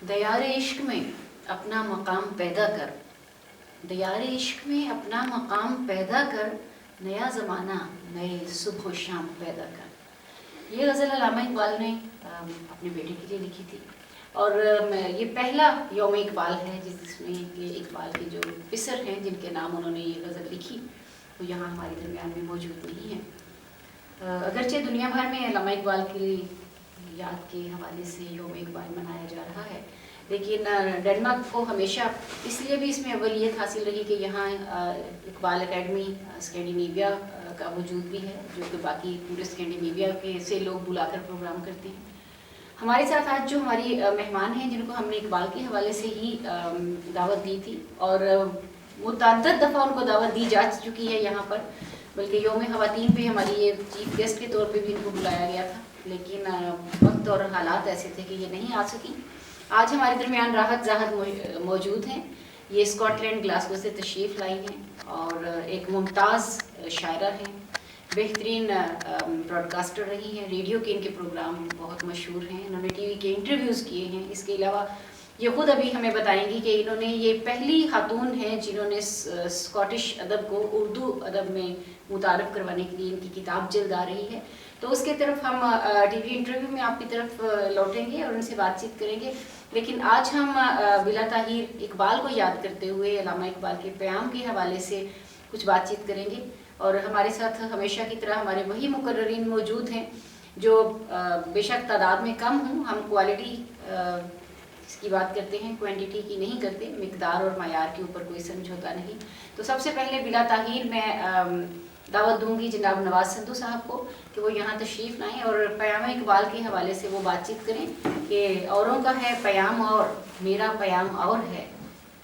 دیار عشق میں اپنا مقام پیدا کر، دیار عشق میں اپنا مقام پیدا کر، نیا زمانہ نئے صبح و شام پیدا کر۔ یہ غزل علامہ اقبال نے اپنے بیٹے کے لیے لکھی تھی، اور یہ پہلا یوم اقبال ہے جس میں کہ اقبال کے جو پسر ہیں جن کے نام انہوں نے یہ غزل لکھی وہ یہاں ہمارے درمیان میں موجود نہیں ہیں۔ اگرچہ دنیا بھر میں علامہ اقبال کی یاد کے حوالے سے یوم اقبال منایا جا رہا ہے، لیکن ڈنمارک کو ہمیشہ اس لیے بھی اس میں اولیت حاصل رہی کہ یہاں اقبال اکیڈمی اسکینڈینیویا کا وجود بھی ہے، جو کہ باقی پورے اسکینڈینیویا کے سے لوگ بلا کر پروگرام کرتے ہیں۔ ہمارے ساتھ آج جو ہماری مہمان ہیں جن کو ہم نے اقبال کے حوالے سے ہی دعوت دی تھی، اور متعدد دفعہ ان کو دعوت دی جا چکی ہے یہاں پر، بلکہ یوم خواتین پہ ہماری یہ چیف گیسٹ کے طور پہ بھی ان کو بلایا گیا تھا، لیکن وقت اور حالات ایسے تھے کہ یہ نہیں آ سکیں۔ آج ہمارے درمیان راحت زاہد موجود ہیں، یہ اسکاٹ لینڈ گلاسگو سے تشریف لائی ہیں اور ایک ممتاز شاعرہ ہیں، بہترین براڈ کاسٹر رہی ہیں، ریڈیو کے ان کے پروگرام بہت مشہور ہیں، انہوں نے ٹی وی کے انٹرویوز کیے ہیں۔ اس کے علاوہ یہ خود ابھی ہمیں بتائیں گی کہ انہوں نے یہ پہلی خاتون ہیں جنہوں نے اسکاٹش ادب کو اردو ادب میں متعارف کروانے کے لیے ان کی کتاب جلد آ رہی ہے، تو اس کی طرف ہم ٹی وی انٹرویو میں آپ کی طرف لوٹیں گے اور ان سے بات چیت کریں گے۔ لیکن آج ہم بلا تاخیر اقبال کو یاد کرتے ہوئے علامہ اقبال کے پیام کے حوالے سے کچھ بات چیت کریں گے، اور ہمارے ساتھ ہمیشہ کی طرح ہمارے وہی مقررین موجود ہیں جو بے شک تعداد میں کم ہوں، ہم کوالٹی اس کی بات کرتے ہیں، کوانٹٹی کی نہیں کرتے، مقدار اور معیار کے اوپر کوئی سمجھوتا نہیں۔ تو سب سے پہلے بلا تاخیر میں دعوت دوں گی جناب نواز سندھو صاحب کو کہ وہ یہاں تشریف لائیں اور پیام اقبال کے حوالے سے وہ بات چیت کریں کہ اوروں کا ہے پیام اور میرا پیام اور ہے،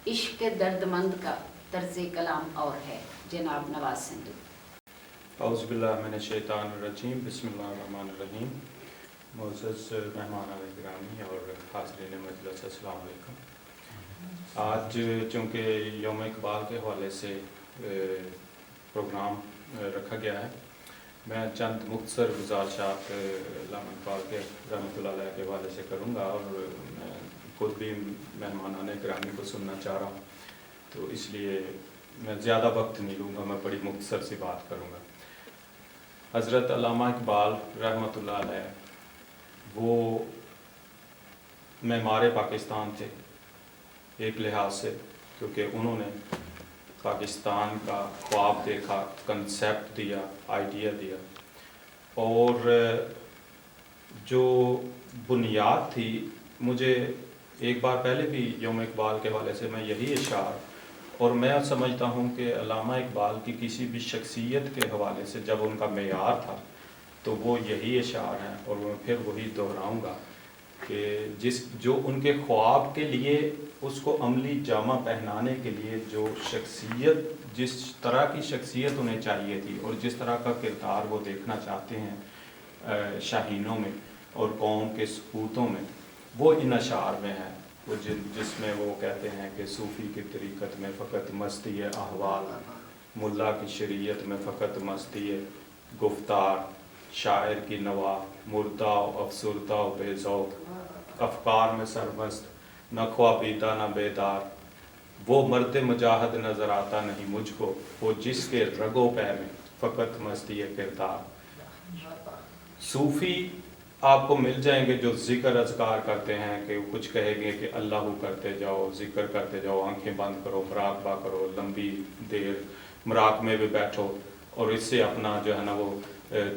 عشق کے درد مند کا طرز کلام اور ہے۔ جناب نواز سندھو۔ اعوذ باللہ من الشیطان الرجیم، بسم اللہ الرحمن الرحیم۔ معزز مہمان گرامی اور حاضرین مجلس، السلام علیکم۔ آج چونکہ یوم اقبال کے حوالے سے پروگرام رکھا گیا ہے، میں چند مختصر گزارشات علامہ اقبال کے رحمۃ اللہ علیہ کے حوالے سے کروں گا، اور میں خود بھی مہمانان گرامی کو سننا چاہ رہا ہوں، تو اس لیے میں زیادہ وقت نہیں لوں گا، میں بڑی مختصر سی بات کروں گا۔ حضرت علامہ اقبال رحمۃ اللہ علیہ وہ معمار پاکستان تھے ایک لحاظ سے، کیونکہ انہوں نے پاکستان کا خواب دیکھا، کنسیپٹ دیا، آئیڈیا دیا، اور جو بنیاد تھی، مجھے ایک بار پہلے بھی یوم اقبال کے حوالے سے میں یہی اشعار، اور میں سمجھتا ہوں کہ علامہ اقبال کی کسی بھی شخصیت کے حوالے سے جب ان کا معیار تھا تو وہ یہی اشعار ہیں، اور میں پھر وہی دہراؤں گا کہ جو ان کے خواب کے لیے اس کو عملی جامہ پہنانے کے لیے جو شخصیت، جس طرح کی شخصیت انہیں چاہیے تھی اور جس طرح کا کردار وہ دیکھنا چاہتے ہیں شاہینوں میں اور قوم کے سپوتوں میں، وہ ان اشعار میں ہے، وہ جس میں وہ کہتے ہیں کہ صوفی کی طریقت میں فقط مستی ہے احوال، ملا کی شریعت میں فقط مستی ہے گفتار، شاعر کی نوا مردہ و افسردہ و بے ذوق، افکار میں سرمست نہ خوابیدہ نہ بیدار، وہ مرد مجاہد نظر آتا نہیں مجھ کو، وہ جس کے رگو پہ میں فقط مستی ہے کردار۔ صوفی آپ کو مل جائیں گے جو ذکر اذکار کرتے ہیں، کہ کچھ کہیں گے کہ اللہ کرتے جاؤ، ذکر کرتے جاؤ، آنکھیں بند کرو، مراقبہ کرو، لمبی دیر مراقبے میں بیٹھو، اور اس سے اپنا جو ہے نا وہ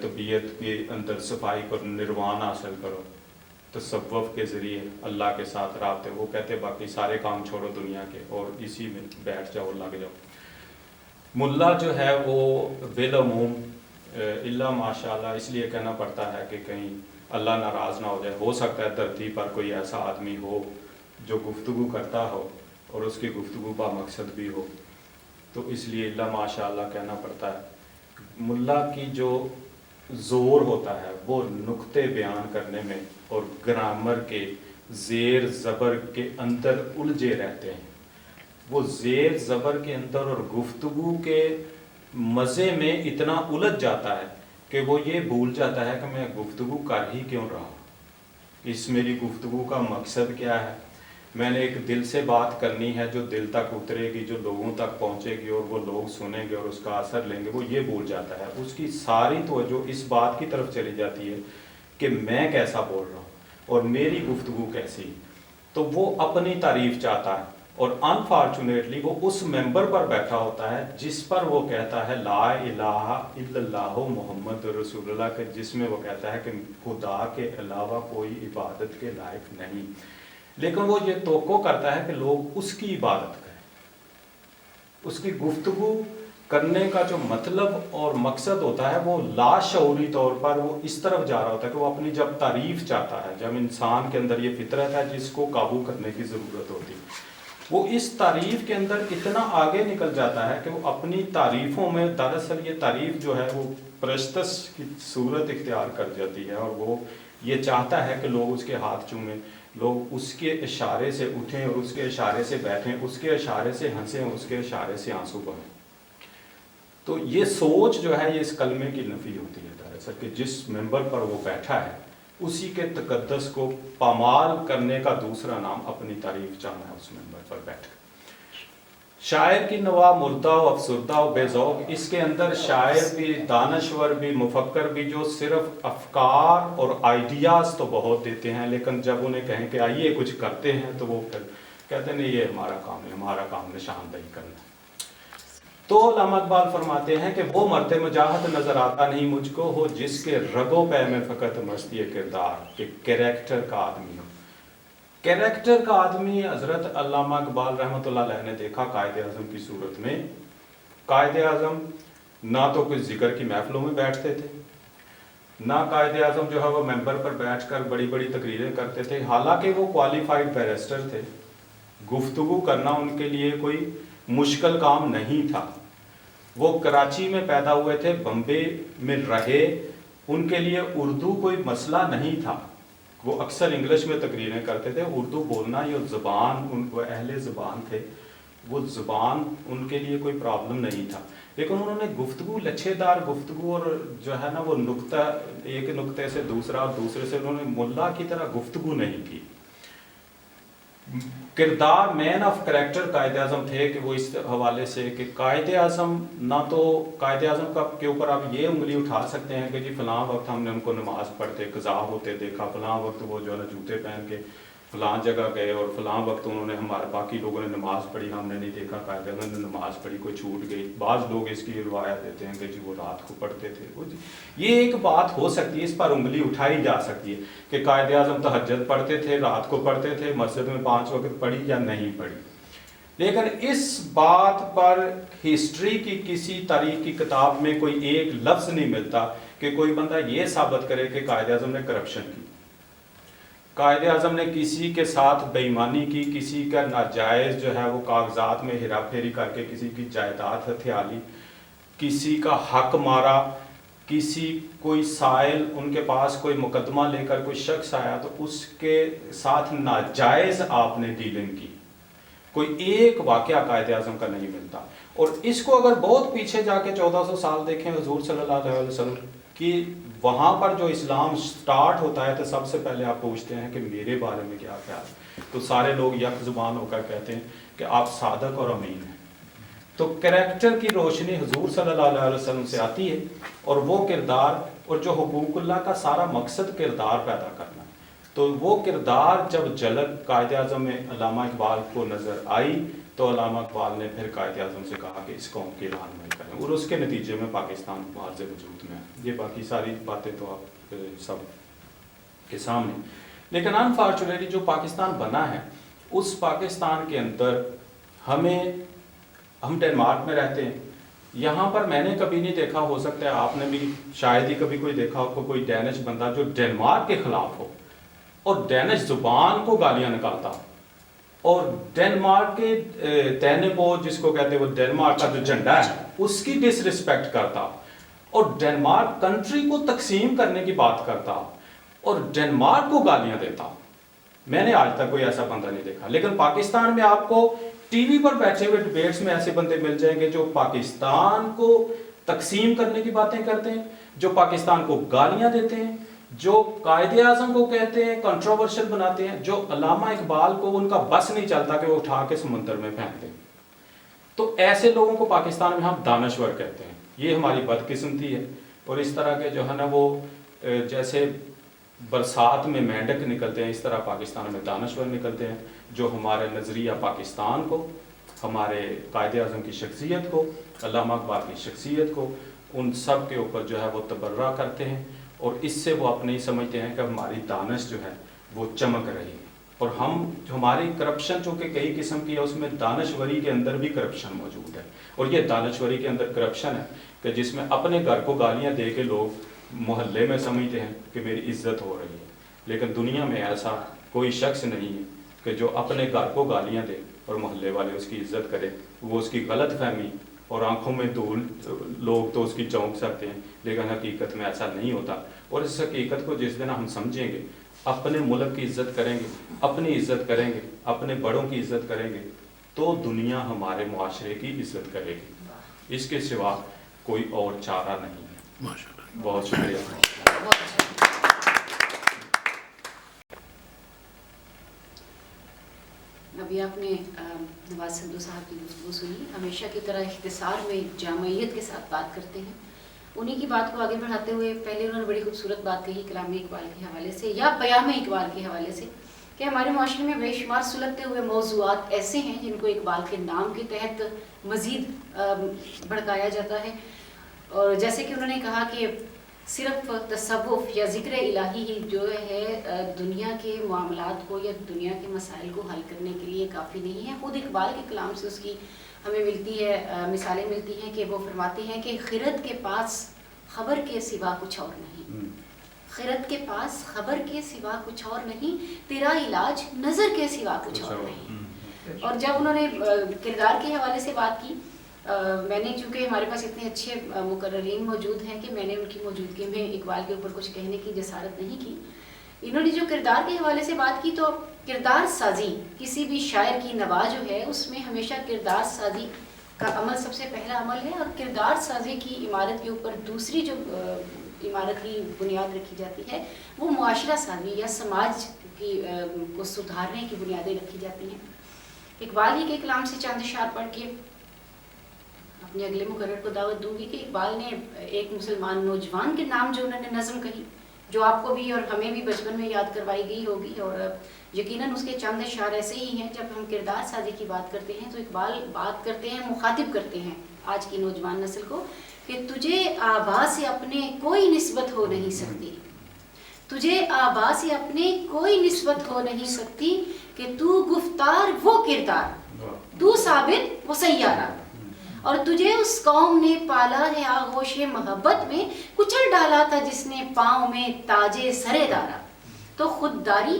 طبیعت کے اندر صفائی کرو، نروان حاصل کرو، تصوف کے ذریعے اللہ کے ساتھ رابطے۔ وہ کہتے باقی سارے کام چھوڑو دنیا کے اور اسی میں بیٹھ جاؤ، لگ جاؤ۔ ملا جو ہے وہ بالعموم الا ماشاء اللہ اس لیے کہنا پڑتا ہے کہ کہیں اللہ ناراض نہ ہو جائے، ہو سکتا ہے دھرتی پر کوئی ایسا آدمی ہو جو گفتگو کرتا ہو اور اس کی گفتگو با مقصد بھی ہو، تو اس لیے الا ماشاء اللہ کہنا پڑتا ہے۔ ملا کی جو زور ہوتا ہے وہ نقطے بیان کرنے میں اور گرامر کے زیر زبر کے اندر الجھے رہتے ہیں، وہ زیر زبر کے اندر اور گفتگو کے مزے میں اتنا الجھ جاتا ہے کہ وہ یہ بھول جاتا ہے کہ میں گفتگو کر ہی کیوں رہا، اس میری گفتگو کا مقصد کیا ہے، میں نے ایک دل سے بات کرنی ہے جو دل تک اترے گی، جو لوگوں تک پہنچے گی اور وہ لوگ سنیں گے اور اس کا اثر لیں گے، وہ یہ بھول جاتا ہے، اس کی ساری توجہ اس بات کی طرف چلی جاتی ہے کہ میں کیسا بول رہا ہوں اور میری گفتگو کیسی، تو وہ اپنی تعریف چاہتا ہے، اور انفارچونیٹلی وہ اس ممبر پر بیٹھا ہوتا ہے جس پر وہ کہتا ہے لا الہ الا اللہ محمد رسول اللہ، جس میں وہ کہتا ہے کہ خدا کے علاوہ کوئی عبادت کے لائق نہیں، لیکن وہ یہ توقع کرتا ہے کہ لوگ اس کی عبادت کریں۔ اس کی گفتگو کرنے کا جو مطلب اور مقصد ہوتا ہے وہ لاشعوری طور پر وہ اس طرف جا رہا ہوتا ہے کہ وہ اپنی جب تعریف چاہتا ہے، جب انسان کے اندر یہ فطرت ہے جس کو قابو کرنے کی ضرورت ہوتی ہے، وہ اس تعریف کے اندر اتنا آگے نکل جاتا ہے کہ وہ اپنی تعریفوں میں دراصل یہ تعریف جو ہے وہ پرستش کی صورت اختیار کر جاتی ہے، اور وہ یہ چاہتا ہے کہ لوگ اس کے ہاتھ چومیں، لوگ اس کے اشارے سے اٹھیں اور اس کے اشارے سے بیٹھیں، اس کے اشارے سے ہنسیں، اس کے اشارے سے آنسو بہیں۔ تو یہ سوچ جو ہے یہ اس کلمے کی نفی ہوتی ہے دراصل، کہ جس ممبر پر وہ بیٹھا ہے اسی کے تقدس کو پامال کرنے کا دوسرا نام اپنی تعریف چاہنا ہے اس ممبر پر بیٹھ کر۔ شاعر کی نوا مردہ و افسردہ و بے ذوق، اس کے اندر شاعر بھی، دانشور بھی، مفکر بھی، جو صرف افکار اور آئیڈیاز تو بہت دیتے ہیں، لیکن جب انہیں کہیں کہ آئیے کچھ کرتے ہیں تو وہ پھر کہتے ہیں نہیں یہ ہمارا کام ہے، ہمارا کام نشاندہی کرنا ہے۔ تو علامہ اقبال فرماتے ہیں کہ وہ مرد مجاہد نظر آتا نہیں مجھ کو ہو جس کے رگوں پہ میں فقط مستی کردار، کہ کریکٹر کا آدمی ہو۔ کریکٹر کا آدمی حضرت علامہ اقبال رحمۃ اللہ علیہ نے دیکھا قائد اعظم کی صورت میں۔ قائد اعظم نہ تو کچھ ذکر کی محفلوں میں بیٹھتے تھے، نہ قائد اعظم جو ہے وہ ممبر پر بیٹھ کر بڑی بڑی تقریریں کرتے تھے، حالانکہ وہ کوالیفائڈ بیرسٹر تھے، گفتگو کرنا ان کے لیے کوئی مشکل کام نہیں تھا۔ وہ کراچی میں پیدا ہوئے تھے، بمبے میں رہے، ان کے لیے اردو کوئی مسئلہ نہیں تھا، وہ اکثر انگلش میں تقریریں کرتے تھے، اردو بولنا یہ زبان، ان کو اہل زبان تھے، وہ زبان ان کے لیے کوئی پرابلم نہیں تھا، لیکن انہوں نے گفتگو، لچھے دار گفتگو، اور جو ہے نا وہ نقطہ، ایک نقطے سے دوسرا اور دوسرے سے، انہوں نے ملا کی طرح گفتگو نہیں کی۔ کردار، مین آف کریکٹر قائد اعظم تھے، کہ وہ اس حوالے سے کہ قائد اعظم نہ تو قائد اعظم کا کے اوپر آپ یہ انگلی اٹھا سکتے ہیں کہ جی فلاں وقت ہم نے ان کو نماز پڑھتے قضا ہوتے دیکھا، فلاں وقت وہ جو ہے نا جوتے پہن کے فلاں جگہ گئے، اور فلاں وقت انہوں نے ہمارے باقی لوگوں نے نماز پڑھی، ہم نے نہیں دیکھا قائد اعظم نے نماز پڑھی، کوئی چھوٹ گئی۔ بعض لوگ اس کی روایت دیتے ہیں کہ جی وہ رات کو پڑھتے تھے، یہ ایک بات ہو سکتی ہے، اس پر انگلی اٹھائی جا سکتی ہے کہ قائد اعظم تہجد پڑھتے تھے، رات کو پڑھتے تھے، مسجد میں 5 وقت پڑھی یا نہیں پڑھی، لیکن اس بات پر ہسٹری کی کسی تاریخ کی کتاب میں کوئی ایک لفظ نہیں ملتا کہ کوئی بندہ یہ ثابت کرے کہ قائد اعظم نے کرپشن کی، قائد اعظم نے کسی کے ساتھ بے ایمانی کی، کسی کا ناجائز جو ہے وہ کاغذات میں ہیرا پھیری کر کے کسی کی جائیداد ہتھیا لی، کسی کا حق مارا، کسی کوئی سائل ان کے پاس کوئی مقدمہ لے کر کوئی شخص آیا تو اس کے ساتھ ناجائز آپ نے ڈیلنگ کی، کوئی ایک واقعہ قائد اعظم کا نہیں ملتا۔ اور اس کو اگر بہت پیچھے جا کے 1400 سال دیکھیں حضور صلی اللہ علیہ وسلم کی، وہاں پر جو اسلام سٹارٹ ہوتا ہے تو سب سے پہلے آپ پوچھتے ہیں کہ میرے بارے میں کیا خیال ہے، تو سارے لوگ یک زبان ہو کر کہتے ہیں کہ آپ صادق اور امین ہیں۔ تو کریکٹر کی روشنی حضور صلی اللہ علیہ وسلم سے آتی ہے، اور وہ کردار، اور جو حقوق اللہ کا سارا مقصد کردار پیدا کرنا ہے، تو وہ کردار جب جھلک قائد اعظم میں علامہ اقبال کو نظر آئی تو علامہ اقبال نے پھر قائد اعظم سے کہا کہ اس قوم کی رہنمائی کریں، اور اس کے نتیجے میں پاکستان واضح وجود میں ہے۔ یہ باقی ساری باتیں تو آپ سب کے سامنے، لیکن انفارچونیٹلی جو پاکستان بنا ہے اس پاکستان کے اندر ہم ڈنمارک میں رہتے ہیں، یہاں پر میں نے کبھی نہیں دیکھا، ہو سکتا ہے آپ نے بھی شاید ہی کبھی کوئی دیکھا ہو کوئی ڈینش بندہ جو ڈنمارک کے خلاف ہو اور ڈینش زبان کو گالیاں نکالتا ہو، اور ڈنمارک کے تینبو جس کو کہتے ہیں وہ ڈنمارک کا جو جھنڈا ہے اس کی ڈس رسپیکٹ کرتا، اور ڈنمارک کنٹری کو تقسیم کرنے کی بات کرتا، اور ڈنمارک کو گالیاں دیتا۔ میں نے آج تک کوئی ایسا بندہ نہیں دیکھا، لیکن پاکستان میں آپ کو ٹی وی پر بیٹھے ہوئے ڈیبیٹس میں ایسے بندے مل جائیں گے جو پاکستان کو تقسیم کرنے کی باتیں کرتے ہیں، جو پاکستان کو گالیاں دیتے ہیں، جو قائد اعظم کو کہتے ہیں کنٹروورشل بناتے ہیں, جو علامہ اقبال کو ان کا بس نہیں چلتا کہ وہ اٹھا کے سمندر میں پھینک دیں, تو ایسے لوگوں کو پاکستان میں ہم دانشور کہتے ہیں. یہ ہماری بدقسمتی ہے. اور اس طرح کے جو ہے نا وہ جیسے برسات میں مینڈک نکلتے ہیں, اس طرح پاکستان میں دانشور نکلتے ہیں, جو ہمارے نظریہ پاکستان کو, ہمارے قائد اعظم کی شخصیت کو, علامہ اقبال کی شخصیت کو, ان سب کے اوپر جو ہے وہ تبرہ کرتے ہیں, اور اس سے وہ اپنے ہی سمجھتے ہیں کہ ہماری دانش جو ہے وہ چمک رہی ہے. اور ہماری کرپشن چونکہ کئی قسم کی ہے, اس میں دانشوری کے اندر بھی کرپشن موجود ہے. اور یہ دانشوری کے اندر کرپشن ہے کہ جس میں اپنے گھر کو گالیاں دے کے لوگ محلے میں سمجھتے ہیں کہ میری عزت ہو رہی ہے, لیکن دنیا میں ایسا کوئی شخص نہیں ہے کہ جو اپنے گھر کو گالیاں دے اور محلے والے اس کی عزت کرے. وہ اس کی غلط فہمی اور آنکھوں میں دھول, لوگ تو اس کی چونک سکتے ہیں, لیکن حقیقت میں ایسا نہیں ہوتا. اور اس حقیقت کو جس دن ہم سمجھیں گے, اپنے ملک کی عزت کریں گے, اپنی عزت کریں گے, اپنے بڑوں کی عزت کریں گے, تو دنیا ہمارے معاشرے کی عزت کرے گی. اس کے سوا کوئی اور چارہ نہیں ہے. بہت شکریہ. ابھی آپ نے نواز سندھو صاحب کی گفتگو سنی. ہمیشہ کی طرح اختصار میں جامعیت کے ساتھ بات کرتے ہیں. انہی کی بات کو آگے بڑھاتے ہوئے پہلے انہوں نے بڑی خوبصورت بات کہی کلام اقبال کے حوالے سے یا پیام اقبال کے حوالے سے, کہ ہمارے معاشرے میں بے شمار سلگتے ہوئے موضوعات ایسے ہیں جن کو اقبال کے نام کے تحت مزید بھڑکایا جاتا ہے. اور جیسے کہ انہوں نے کہا کہ صرف تصوف یا ذکر الہی ہی جو ہے دنیا کے معاملات کو یا دنیا کے مسائل کو حل کرنے کے لیے کافی نہیں ہے. خود اقبال کے کلام سے اس کی ہمیں ملتی ہے مثالیں ملتی ہیں کہ وہ فرماتے ہیں کہ خرد کے پاس خبر کے سوا کچھ اور نہیں, خرد کے پاس خبر کے سوا کچھ اور نہیں, تیرا علاج نظر کے سوا کچھ اور نہیں. اور جب انہوں نے کردار کے حوالے سے بات کی, میں نے چونکہ ہمارے پاس اتنے اچھے مقررین موجود ہیں کہ میں نے ان کی موجودگی میں اقبال کے اوپر کچھ کہنے کی جسارت نہیں کی. انہوں نے جو کردار کے حوالے سے بات کی, تو کردار سازی کسی بھی شاعر کی نوا جو ہے اس میں ہمیشہ کردار سازی کا عمل سب سے پہلا عمل ہے, اور کردار سازی کی عمارت کے اوپر دوسری جو عمارت کی بنیاد رکھی جاتی ہے وہ معاشرہ سازی یا سماج کی کو سدھارنے کی بنیادیں رکھی جاتی ہیں. اقبال ہی کے کلام سے چند اشعار پڑھ کے اپنے اگلے مقرر کو دعوت دوں گی کہ اقبال نے ایک مسلمان نوجوان کے نام جو انہوں نے نظم کہی, جو آپ کو بھی اور ہمیں بھی بچپن میں یاد کروائی گئی ہوگی, اور یقیناً اس کے چند اشعار ایسے ہی ہیں. جب ہم کردار سازی کی بات کرتے ہیں تو اقبال بات کرتے ہیں, مخاطب کرتے ہیں آج کی نوجوان نسل کو, کہ تجھے آبا سے اپنے کوئی نسبت ہو نہیں سکتی, تجھے آبا سے اپنے کوئی نسبت ہو نہیں سکتی, کہ تو گفتار وہ کردار, تو ثابت وہ سیارہ, اور تجھے اس قوم نے پالا ہے آغوش محبت میں, کچل ڈالا تھا جس نے پاؤں میں تاجے سرے دارا. تو خودداری,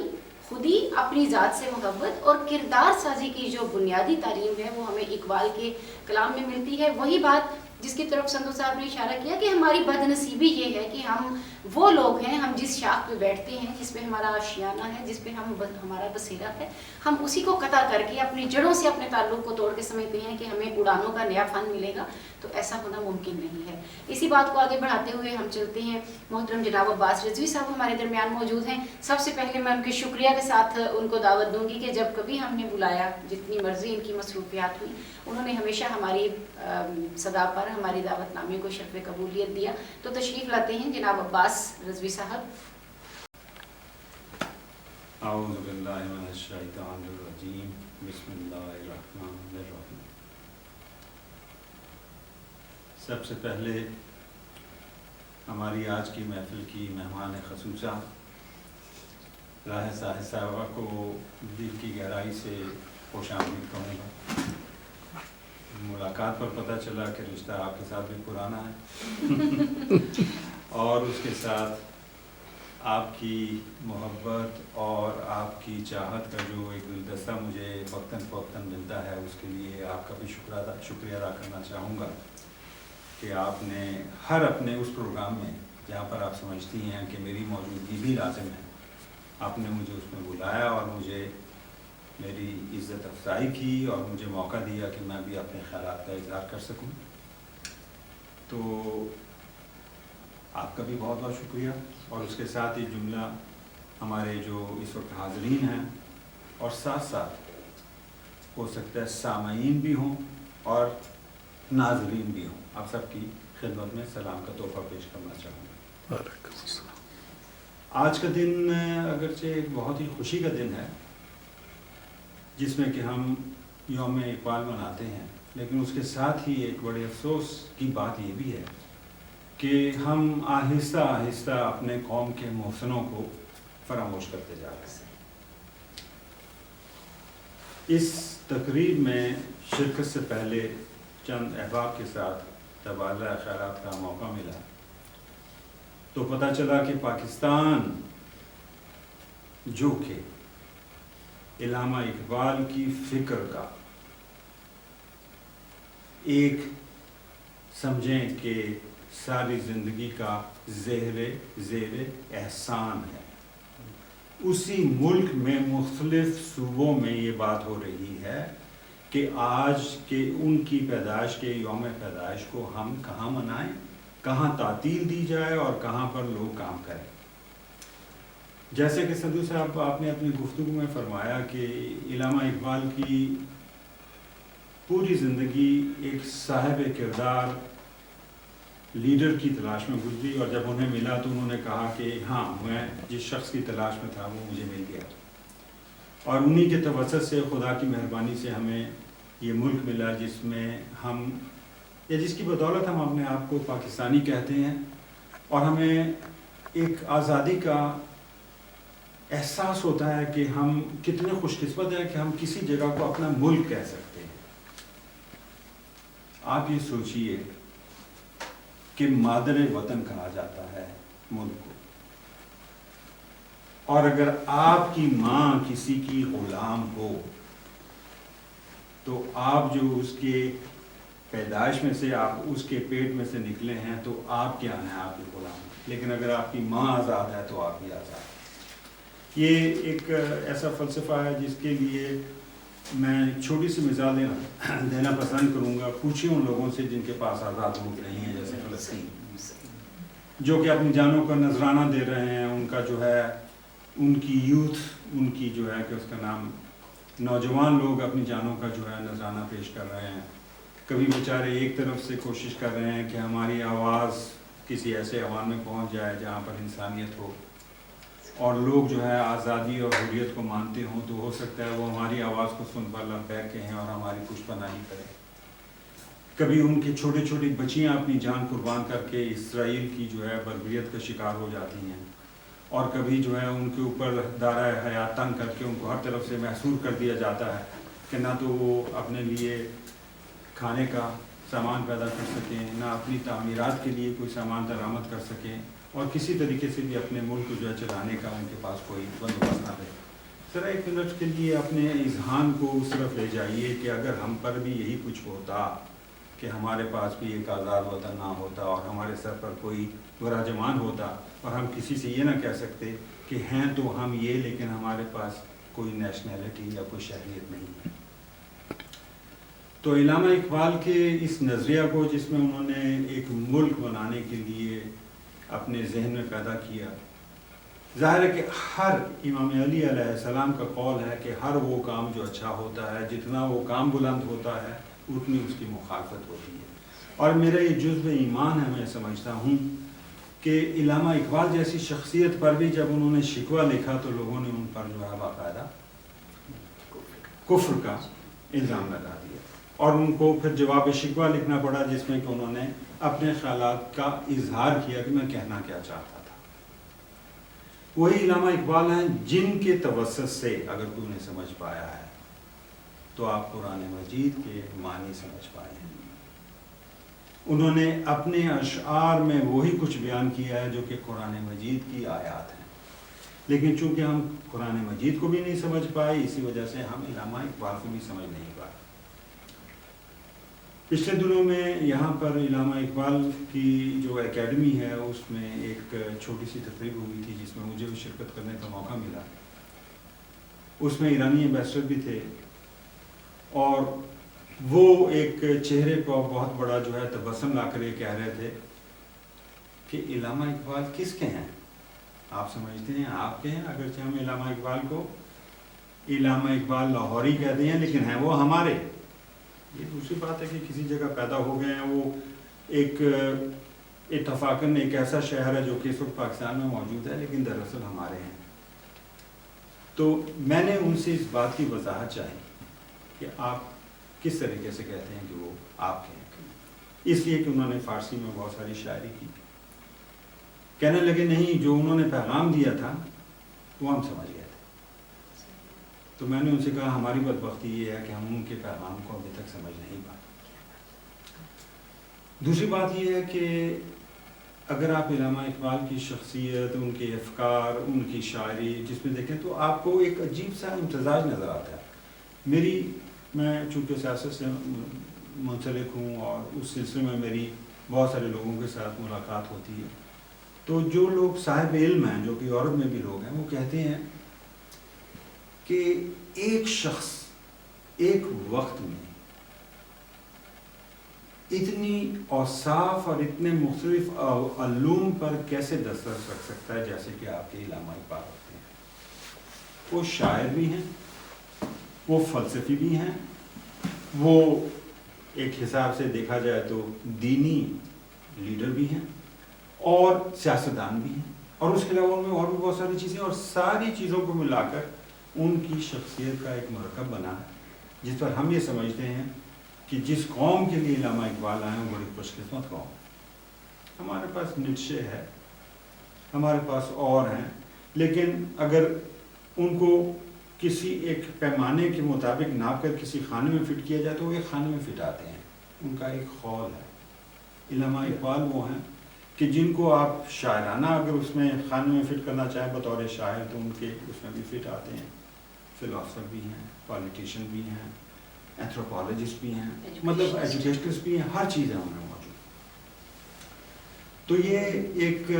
خودی, اپنی ذات سے محبت اور کردار سازی کی جو بنیادی تعلیم ہے وہ ہمیں اقبال کے کلام میں ملتی ہے. وہی بات جس کی طرف سندھو صاحب نے اشارہ کیا کہ ہماری بد نصیبی یہ ہے کہ ہم وہ لوگ ہیں, ہم جس شاخ پہ بیٹھتے ہیں, جس پہ ہمارا آشیانہ ہے, جس پہ ہمارا بسیرا ہے, ہم اسی کو قطع کر کے اپنی جڑوں سے اپنے تعلق کو توڑ کے سمجھتے ہیں کہ ہمیں اڑانوں کا نیا فن ملے گا. تو ایسا ہونا ممکن نہیں ہے. اسی بات کو آگے بڑھاتے ہوئے ہم چلتے ہیں. محترم جناب عباس رضوی صاحب ہمارے درمیان موجود ہیں. سب سے پہلے میں ان کے شکریہ کے ساتھ ان کو دعوت دوں گی کہ جب کبھی ہم نے بلایا, جتنی مرضی ان کی مصروفیات ہوئی, انہوں نے ہمیشہ ہماری صدا پر ہماری دعوت نامے کو شرف قبولیت دیا. تو تشریف لاتے ہیں جناب عباس رضوی صاحب. اعوذ باللہ من الشیطان الرجیم, بسم اللہ الرحمن الرحیم. سب سے پہلے ہماری آج کی محفل کی مہمان خصوصا راہ صاحب صاحبہ کو دل کی گہرائی سے خوش آمدید کہوں گا. ملاقات پر پتہ چلا کہ رشتہ آپ کے ساتھ بھی پرانا ہے, اور اس کے ساتھ آپ کی محبت اور آپ کی چاہت کا جو ایک گلدستہ مجھے وقتاً فوقتاً ملتا ہے, اس کے لیے آپ کا بھی شکریہ ادا کرنا چاہوں گا کہ آپ نے ہر اپنے اس پروگرام میں جہاں پر آپ سمجھتی ہیں کہ میری موجودگی بھی لازم ہے, آپ نے مجھے اس میں بلایا اور مجھے میری عزت افزائی کی اور مجھے موقع دیا کہ میں بھی اپنے خیالات کا اظہار کر سکوں. تو آپ کا بھی بہت بہت شکریہ، اور اس کے ساتھ یہ جملہ ہمارے جو اس وقت حاضرین ہیں اور ساتھ ساتھ ہو سکتا ہے سامعین بھی ہوں اور ناظرین بھی ہوں، آپ سب کی خدمت میں سلام کا تحفہ پیش کرنا چاہوں گا۔ آج کا دن اگرچہ ایک بہت ہی خوشی کا دن ہے جس میں کہ ہم یوم اقبال مناتے ہیں، لیکن اس کے ساتھ ہی ایک بڑے افسوس کی بات یہ بھی ہے کہ ہم آہستہ آہستہ اپنے قوم کے محسنوں کو فراموش کرتے جا رہے ہیں۔ اس تقریب میں شرکت سے پہلے چند احباب کے ساتھ تبادلہ خیالات کا موقع ملا تو پتہ چلا کہ پاکستان جو کہ علامہ اقبال کی فکر کا ایک سمجھیں کہ ساری زندگی کا زیر احسان ہے، اسی ملک میں مختلف صوبوں میں یہ بات ہو رہی ہے کہ آج کے ان کی پیدائش کے یوم پیدائش کو ہم کہاں منائیں، کہاں تعطیل دی جائے اور کہاں پر لوگ کام کریں۔ جیسے کہ سندھو صاحب آپ نے اپنی گفتگو میں فرمایا کہ علامہ اقبال کی پوری زندگی ایک صاحب کردار لیڈر کی تلاش میں گزری، اور جب انہیں ملا تو انہوں نے کہا کہ ہاں میں جس شخص کی تلاش میں تھا وہ مجھے مل گیا، اور انہی کے توسط سے خدا کی مہربانی سے ہمیں یہ ملک ملا جس میں ہم یا جس کی بدولت ہم اپنے آپ کو پاکستانی کہتے ہیں، اور ہمیں ایک آزادی کا احساس ہوتا ہے کہ ہم کتنے خوش قسمت ہیں کہ ہم کسی جگہ کو اپنا ملک کہہ سکتے ہیں۔ آپ یہ سوچئے کہ مادر وطن کہا جاتا ہے ملک کو، اور اگر آپ کی ماں کسی کی غلام ہو تو آپ جو اس کے پیدائش میں سے آپ اس کے پیٹ میں سے نکلے ہیں تو آپ کیا ہیں، آپ کی غلام، لیکن اگر آپ کی ماں آزاد ہے تو آپ بھی آزاد ہیں۔ یہ ایک ایسا فلسفہ ہے جس کے لیے میں چھوٹی سی مثال دینا پسند کروں گا۔ پوچھیں ان لوگوں سے جن کے پاس آزاد ملک نہیں ہے، جیسے فلسطین، جو کہ اپنی جانوں کا نذرانہ دے رہے ہیں، ان کا جو ہے ان کی یوتھ، ان کی جو ہے کہ اس کا نام نوجوان لوگ اپنی جانوں کا جو ہے نذرانہ پیش کر رہے ہیں۔ کبھی بیچارے ایک طرف سے کوشش کر رہے ہیں کہ ہماری آواز کسی ایسے عوام میں پہنچ جائے جہاں پر انسانیت ہو اور لوگ جو ہے آزادی اور حریت کو مانتے ہوں، تو ہو سکتا ہے وہ ہماری آواز کو سن پر لبیک کہیں اور ہماری پشت پناہی کریں۔ کبھی ان کی چھوٹی چھوٹی بچیاں اپنی جان قربان کر کے اسرائیل کی جو ہے بربریت کا شکار ہو جاتی ہیں، اور کبھی جو ہے ان کے اوپر دائرہ حیات تنگ کر کے ان کو ہر طرف سے محصور کر دیا جاتا ہے کہ نہ تو وہ اپنے لیے کھانے کا سامان پیدا کر سکیں، نہ اپنی تعمیرات کے لیے کوئی سامان درآمد کر سکیں، اور کسی طریقے سے بھی اپنے ملک کو جو ہے چلانے کا ان کے پاس کوئی بندوبست نہ رہے۔ ذرا ایک منٹ کے لیے اپنے اذہان کو اس طرف لے جائیے کہ اگر ہم پر بھی یہی کچھ ہوتا کہ ہمارے پاس بھی ایک آزاد وطن نہ ہوتا اور ہمارے سر پر کوئی براجمان ہوتا اور ہم کسی سے یہ نہ کہہ سکتے کہ ہیں تو ہم یہ، لیکن ہمارے پاس کوئی نیشنلٹی یا کوئی شہریت نہیں ہے۔ تو علامہ اقبال کے اس نظریہ کو جس میں انہوں نے ایک ملک بنانے کے لیے اپنے ذہن میں پیدا کیا، ظاہر ہے کہ ہر امام علی علیہ السلام کا قول ہے کہ ہر وہ کام جو اچھا ہوتا ہے، جتنا وہ کام بلند ہوتا ہے اتنی اس کی مخالفت ہوتی ہے، اور میرا یہ جزو ایمان ہے، میں سمجھتا ہوں کہ علامہ اقبال جیسی شخصیت پر بھی جب انہوں نے شکوہ لکھا تو لوگوں نے ان پر جو ہے باقاعدہ کفر کا الزام لگا دیا، اور ان کو پھر جواب شکوہ لکھنا پڑا جس میں کہ انہوں نے اپنے خیالات کا اظہار کیا کہ میں کہنا کیا چاہتا تھا۔ وہی علامہ اقبال ہیں جن کے توسط سے اگر کوئی انہیں سمجھ پایا ہے تو آپ قرآن مجید کے معنی سمجھ پائے ہیں۔ انہوں نے اپنے اشعار میں وہی کچھ بیان کیا ہے جو کہ قرآن مجید کی آیات ہیں، لیکن چونکہ ہم قرآن مجید کو بھی نہیں سمجھ پائے، اسی وجہ سے ہم علامہ اقبال کو بھی سمجھ نہیں پائے۔ پچھلے دنوں میں یہاں پر علامہ اقبال کی جو اکیڈمی ہے اس میں ایک چھوٹی سی تقریب ہوئی تھی جس میں مجھے بھی شرکت کرنے کا موقع ملا۔ اس میں ایرانی ایمبیسڈر بھی تھے، اور وہ ایک چہرے پر بہت بڑا جو ہے تبسم لا کر یہ کہہ رہے تھے کہ علامہ اقبال کس کے ہیں؟ آپ سمجھتے ہیں آپ کے ہیں، اگرچہ ہم علامہ اقبال کو علامہ اقبال لاہوری کہتے ہیں لیکن ہیں وہ ہمارے. یہ دوسری بات ہے کہ کسی جگہ پیدا ہو گئے ہیں، وہ ایک اتفاقاً ایک ایسا شہر ہے جو کہ اس وقت پاکستان میں موجود ہے لیکن دراصل ہمارے ہیں. تو میں نے ان سے اس بات کی وضاحت چاہی کہ آپ کس طریقے سے کہتے ہیں کہ وہ آپ کے ہیں. اس لیے کہ انہوں نے فارسی میں بہت ساری شاعری کی. کہنے لگے نہیں، جو انہوں نے پیغام دیا تھا وہ ہم سمجھ گئے تھے. تو میں نے ان سے کہا ہماری بدبختی یہ ہے کہ ہم ان کے پیغام کو ابھی تک سمجھ نہیں پائے. دوسری بات یہ ہے کہ اگر آپ علامہ اقبال کی شخصیت، ان کے افکار، ان کی شاعری جس میں دیکھیں تو آپ کو ایک عجیب سا امتزاج نظر آتا ہے. میں چونکہ سیاست سے منسلک ہوں اور اس سلسلے میں میری بہت سارے لوگوں کے ساتھ ملاقات ہوتی ہے، تو جو لوگ صاحب علم ہیں، جو کہ یورپ میں بھی لوگ ہیں، وہ کہتے ہیں کہ ایک شخص ایک وقت میں اتنی اوصاف اور اتنے مختلف علوم پر کیسے دسترس رکھ سکتا ہے جیسے کہ آپ کے علامہ اقبال ہوتے ہیں. وہ شاعر بھی ہیں، وہ فلسفی بھی ہیں، وہ ایک حساب سے دیکھا جائے تو دینی لیڈر بھی ہیں اور سیاستدان بھی ہیں، اور اس کے علاوہ ان میں اور بھی بہت ساری چیزیں، اور ساری چیزوں کو ملا کر ان کی شخصیت کا ایک مرکب بنا ہے جس پر ہم یہ سمجھتے ہیں کہ جس قوم کے لیے علامہ اقبال آئے ہیں بڑی خوش قسمت قوم. ہمارے پاس نیٹشے ہے، ہمارے پاس اور ہیں، لیکن اگر ان کو کسی ایک پیمانے کے مطابق ناپ کر کسی خانے میں فٹ کیا جائے تو وہ ایک خانے میں فٹ آتے ہیں. ان کا ایک خول ہے. علامہ اقبال وہ ہیں کہ جن کو آپ شاعرانہ اگر اس میں خانے میں فٹ کرنا چاہیں بطور شاعر تو ان کے اس میں بھی فٹ آتے ہیں. فلاسفر بھی ہیں، پالیٹیشین بھی ہیں، اینتھروپولوجسٹ بھی ہیں، مطلب ایجوکیشنسٹ بھی ہیں، ہر چیز ہے ان میں موجود. تو یہ ایک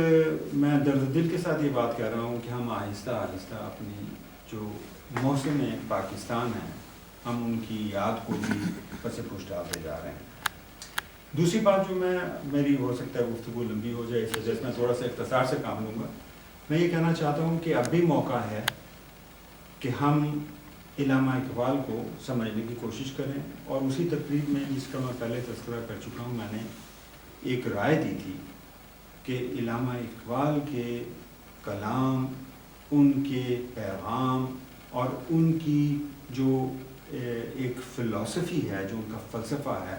میں درد دل کے ساتھ یہ بات کہہ رہا ہوں کہ ہم آہستہ آہستہ اپنی جو موسم پاکستان ہیں ہم ان کی یاد کو بھی پس پوش ڈالتے جا رہے ہیں. دوسری بات جو میری ہو سکتا ہے گفتگو لمبی ہو جائے اس وجہ سے میں تھوڑا سا اختصار سے کام لوں گا. میں یہ کہنا چاہتا ہوں کہ اب بھی موقع ہے کہ ہم علامہ اقبال کو سمجھنے کی کوشش کریں، اور اسی تقریب میں جس کا میں پہلے تذکرہ کر چکا ہوں، میں نے ایک رائے دی تھی کہ علامہ اقبال کے کلام، ان کے پیغام اور ان کی جو ایک فلسفی ہے، جو ان کا فلسفہ ہے،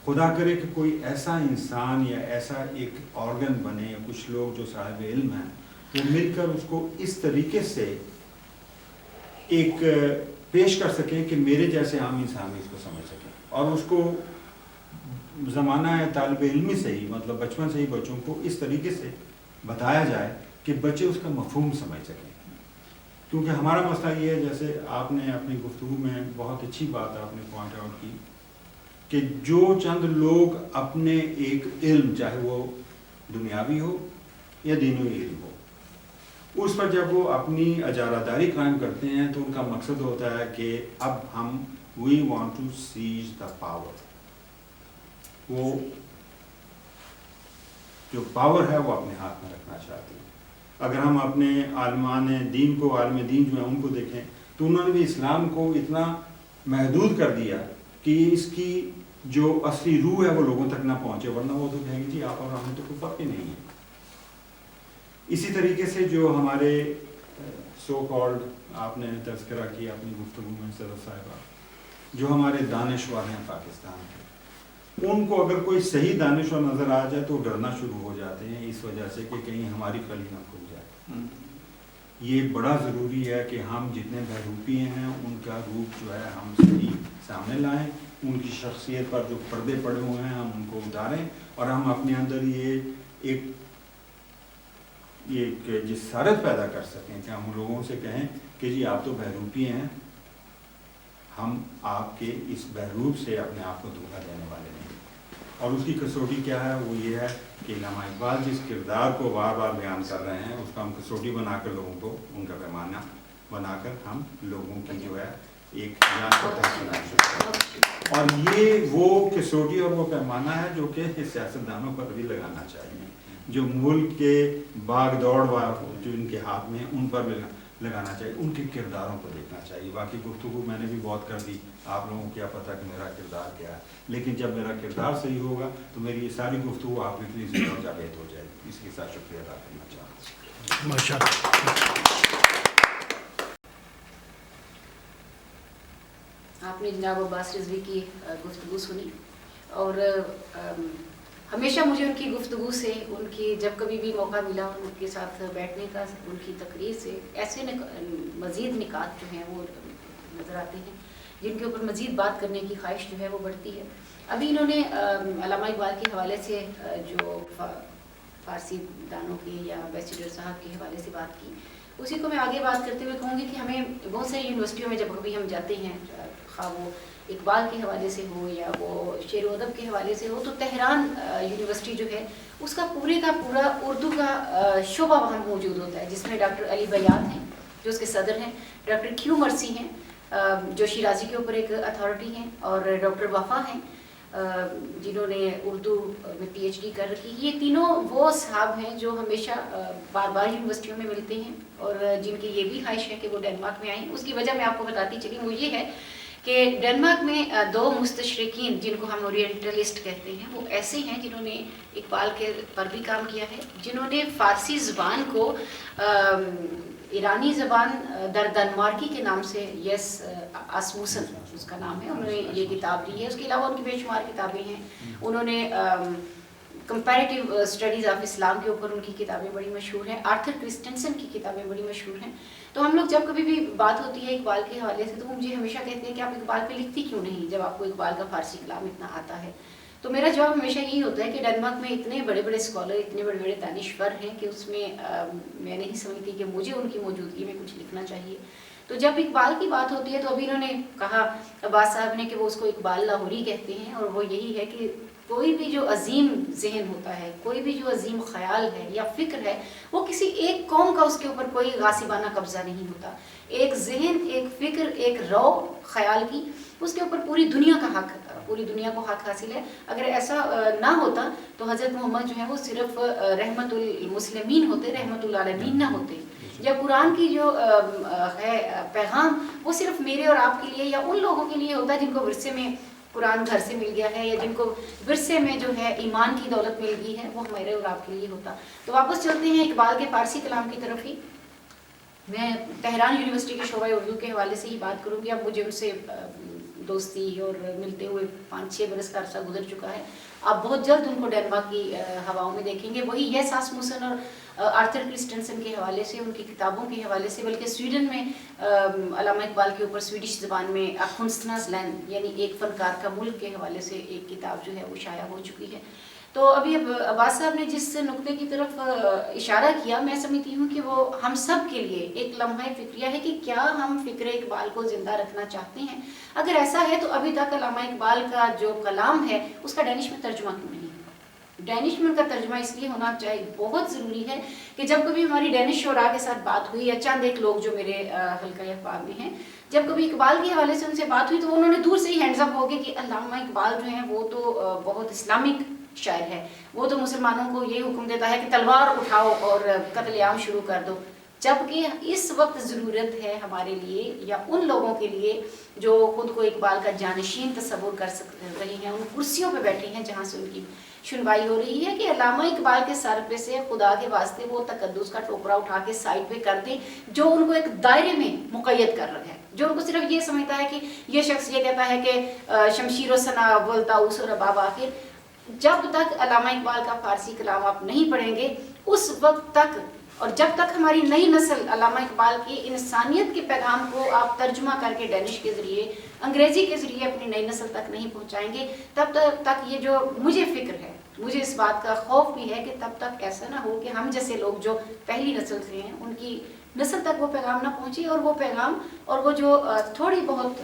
خدا کرے کہ کوئی ایسا انسان یا ایسا ایک آرگن بنے یا کچھ لوگ جو صاحب علم ہیں وہ مل کر اس کو اس طریقے سے ایک پیش کر سکیں کہ میرے جیسے عام انسان بھی اس کو سمجھ سکیں، اور اس کو زمانہ ہے طالب علمی سے ہی، مطلب بچپن سے ہی بچوں کو اس طریقے سے بتایا جائے کہ بچے اس کا مفہوم سمجھ سکیں. کیونکہ ہمارا مسئلہ یہ ہے، جیسے آپ نے اپنی گفتگو میں بہت اچھی بات آپ نے پوائنٹ آؤٹ کی، کہ جو چند لوگ اپنے ایک علم، چاہے وہ دنیاوی ہو یا دینی علم ہو، اس پر جب وہ اپنی اجارہ داری قائم کرتے ہیں تو ان کا مقصد ہوتا ہے کہ اب ہم we want to seize the power. وہ جو پاور ہے وہ اپنے ہاتھ میں رکھنا چاہتے ہیں. اگر ہم اپنے عالمان دین کو، عالم دین جو ہیں ان کو دیکھیں تو انہوں نے بھی اسلام کو اتنا محدود کر دیا کہ اس کی جو اصلی روح ہے وہ لوگوں تک نہ پہنچے، ورنہ وہ تو کہیں گے جی آپ اور ہمیں تو کوئی فرق ہی نہیں ہے. اسی طریقے سے جو ہمارے سو کالڈ، آپ نے تذکرہ کیا اپنی گفتگو میں صدر صاحبہ، جو ہمارے دانشور ہیں پاکستان کے، ان کو اگر کوئی صحیح دانشور نظر آ جائے تو ڈرنا شروع ہو جاتے ہیں اس وجہ سے کہ کہیں ہماری کلی نہ کھل جائے. یہ بڑا ضروری ہے کہ ہم جتنے بہروپی ہیں ان کا روپ جو ہے ہم صحیح سامنے لائیں، ان کی شخصیت پر جو پردے پڑے ہوئے ہیں ہم ان کو اتاریں، اور ہم اپنے اندر یہ ایک جسارت پیدا کر سکیں کہ ہم لوگوں سے کہیں کہ جی آپ تو بہروپی ہیں، ہم آپ کے اس بہروپ سے اپنے آپ کو دھوکہ دینے والے نہیں. اور اس کی کسوٹی کیا ہے؟ وہ یہ ہے کہ علامہ اقبال جس کردار کو بار بار بیان کر رہے ہیں اس کا ہم کسوٹی بنا کر لوگوں کو، ان کا پیمانہ بنا کر ہم لوگوں کی جو ہے ایک اور یہ وہ کسوٹی اور وہ پیمانہ ہے جو کہ سیاستدانوں پر بھی لگانا چاہیے. جو ملک کے باغ دوڑ جو ان کے ہاتھ میں ہیں ان پر لگانا چاہیے، ان کے کرداروں کو دیکھنا چاہیے. باقی گفتگو میں نے بھی بہت کر دی، آپ لوگوں کو کیا پتہ کہ میرا کردار کیا ہے، لیکن جب میرا کردار صحیح ہوگا تو میری یہ ساری گفتگو آپ کی سے اور جاوید ہو جائے گی. اس کے ساتھ شکریہ ادا کرنا چاہتا ہوں. ماشاءاللہ. آپ نے جناب عباس رضوی کی گفتگو سنی، اور ہمیشہ مجھے ان کی گفتگو سے، ان کی جب کبھی بھی موقع ملا ان کے ساتھ بیٹھنے کا، ان کی تقریر سے ایسے مزید نکات جو ہیں وہ نظر آتے ہیں جن کے اوپر مزید بات کرنے کی خواہش جو ہے وہ بڑھتی ہے. ابھی انہوں نے علامہ اقبال کے حوالے سے جو فارسی دانوں کے یا امبیسیڈر صاحب کے حوالے سے بات کی، اسی کو میں آگے بات کرتے ہوئے کہوں گی کہ ہمیں بہت ساری یونیورسٹیوں میں جب کبھی ہم جاتے ہیں، خواہ وہ اقبال کے حوالے سے ہو یا وہ شعر و ادب کے حوالے سے ہو، تو تہران یونیورسٹی جو ہے اس کا پورے کا پورا اردو کا شعبہ وہاں موجود ہوتا ہے، جس میں ڈاکٹر علی بیات ہیں جو اس کے صدر ہیں، ڈاکٹر کیو مرسی ہیں جو شیرازی کے اوپر ایک اتھارٹی ہیں، اور ڈاکٹر وفا ہیں جنہوں نے اردو میں پی ایچ ڈی کر رکھی. یہ تینوں وہ صاحب ہیں جو ہمیشہ بار بار یونیورسٹیوں میں ملتے ہیں اور جن کی یہ بھی خواہش ہے کہ وہ ڈنمارک میں آئیں. اس کی وجہ میں آپ کو بتاتی چلی، وہ یہ ہے کہ ڈنمارک میں دو مستشرقین جن کو ہم اورینٹلسٹ کہتے ہیں، وہ ایسے ہیں جنہوں نے اقبال کے پر بھی کام کیا ہے، جنہوں نے فارسی زبان کو ایرانی زبان در ڈنمارکی کے نام سے، یس آسموسن اس کا نام ہے، انہوں نے یہ کتاب لی ہے. اس کے علاوہ ان کی بے شمار کتابیں ہیں. انہوں نے کمپیریٹیو اسٹڈیز آف اسلام کے اوپر ان کی کتابیں بڑی مشہور ہیں. آرتھر کرسٹنسن کی کتابیں بڑی مشہور ہیں. تو ہم لوگ جب کبھی بھی بات ہوتی ہے اقبال کے حوالے سے تو وہ مجھے ہمیشہ کہتے ہیں کہ آپ اقبال پہ لکھتی کیوں نہیں جب آپ کو اقبال کا فارسی کلام اتنا آتا ہے. تو میرا جواب ہمیشہ یہی ہوتا ہے کہ ڈنمارک میں اتنے بڑے بڑے اسکالر، اتنے بڑے بڑے دانشور ہیں کہ اس میں میں نہیں سمجھتی کہ مجھے ان کی موجودگی میں کچھ لکھنا چاہیے. تو جب اقبال کی بات ہوتی ہے تو ابھی انہوں نے کہا عباس صاحب نے کہ وہ اس کو اقبال لاہوری کہتے ہیں، اور وہ یہی ہے کہ کوئی بھی جو عظیم ذہن ہوتا ہے، کوئی بھی جو عظیم خیال ہے یا فکر ہے، وہ کسی ایک قوم کا اس کے اوپر کوئی غاصبانہ قبضہ نہیں ہوتا. ایک ذہن، ایک فکر، ایک رو خیال کی، اس کے اوپر پوری دنیا کا حق، پوری دنیا کو حق حاصل ہے. اگر ایسا نہ ہوتا تو حضرت محمد جو ہے وہ صرف رحمت المسلمین ہوتے، رحمت العالمین نہ ہوتے. یا قرآن کی جو ہے پیغام وہ صرف میرے اور آپ کے لیے یا ان لوگوں کے لیے ہوتا ہے جن کو ورثے میں قرآن گھر سے مل گیا ہے، یا جن کو ورثے میں جو ہے ایمان کی دولت مل گئی ہے، وہ ہمارے اور آپ کے لیے ہوتا. تو واپس چلتے ہیں اقبال کے فارسی کلام کی طرف ہی. میں تہران یونیورسٹی کے شعبہ اردو کے حوالے سے ہی بات کروں گی. اب مجھے ان سے دوستی اور ملتے ہوئے 5-6 برس کا عرصہ گزر چکا ہے. آپ بہت جلد ان کو ڈنمارک کی ہواؤں میں دیکھیں گے. وہی یس آسموسن اور آرتھر کرسٹنسن کے حوالے سے، ان کی کتابوں کے حوالے سے، بلکہ سویڈن میں علامہ اقبال کے اوپر سویڈش زبان میں کنسٹنرز لینڈ یعنی ایک فنکار کا ملک کے حوالے سے ایک کتاب جو ہے وہ شائع ہو چکی ہے. تو ابھی عباس صاحب نے جس نقطے کی طرف اشارہ کیا، میں سمجھتی ہوں کہ وہ ہم سب کے لیے ایک لمحہ فکریہ ہے کہ کیا ہم فکر اقبال کو زندہ رکھنا چاہتے ہیں. اگر ایسا ہے تو ابھی تک علامہ اقبال کا جو کلام ہے اس کا ڈینش میں ترجمہ کیوں نہیں؟ ڈینش میں ان کا ترجمہ اس لیے ہونا چاہیے، بہت ضروری ہے کہ جب کبھی ہماری ڈینش شعراء کے ساتھ بات ہوئی، یا چند ایک لوگ جو میرے حلقہ احباب میں ہیں، جب کبھی اقبال کے حوالے سے ان سے بات ہوئی تو انہوں نے دور سے ہی ہینڈز اپ ہو گئے کہ علامہ اقبال جو ہیں وہ تو بہت اسلامک شاعر ہے، وہ تو مسلمانوں کو یہ حکم دیتا ہے کہ تلوار اٹھاؤ اور قتل عام شروع کر دو. جبکہ اس وقت ضرورت ہے ہمارے لیے یا ان لوگوں کے لیے جو خود کو اقبال کا جانشین تصور کر رہے ہیں، ان کرسیوں پہ بیٹھے ہیں جہاں سے ان کی سنوائی ہو رہی ہے، کہ علامہ اقبال کے سر پہ سے خدا کے واسطے وہ تقدس کا ٹوکرا اٹھا کے سائڈ پہ کر دیں جو ان کو ایک دائرے میں مقید کر رکھا ہے، جو ان کو صرف یہ سمجھتا ہے کہ یہ شخص یہ کہتا ہے کہ شمشیر و ثنا بولطاؤس و رباب. آخر جب تک علامہ اقبال کا فارسی کلام آپ نہیں پڑھیں گے اس وقت تک، اور جب تک ہماری نئی نسل علامہ اقبال کی انسانیت کے پیغام کو آپ ترجمہ کر کے ڈینش کے ذریعے، انگریزی کے ذریعے اپنی نئی نسل تک نہیں پہنچائیں گے، تب تک یہ جو مجھے فکر ہے، مجھے اس بات کا خوف بھی ہے کہ تب تک ایسا نہ ہو کہ ہم جیسے لوگ جو پہلی نسل سے ہیں ان کی نسل تک وہ پیغام نہ پہنچے، اور وہ پیغام اور وہ جو تھوڑی بہت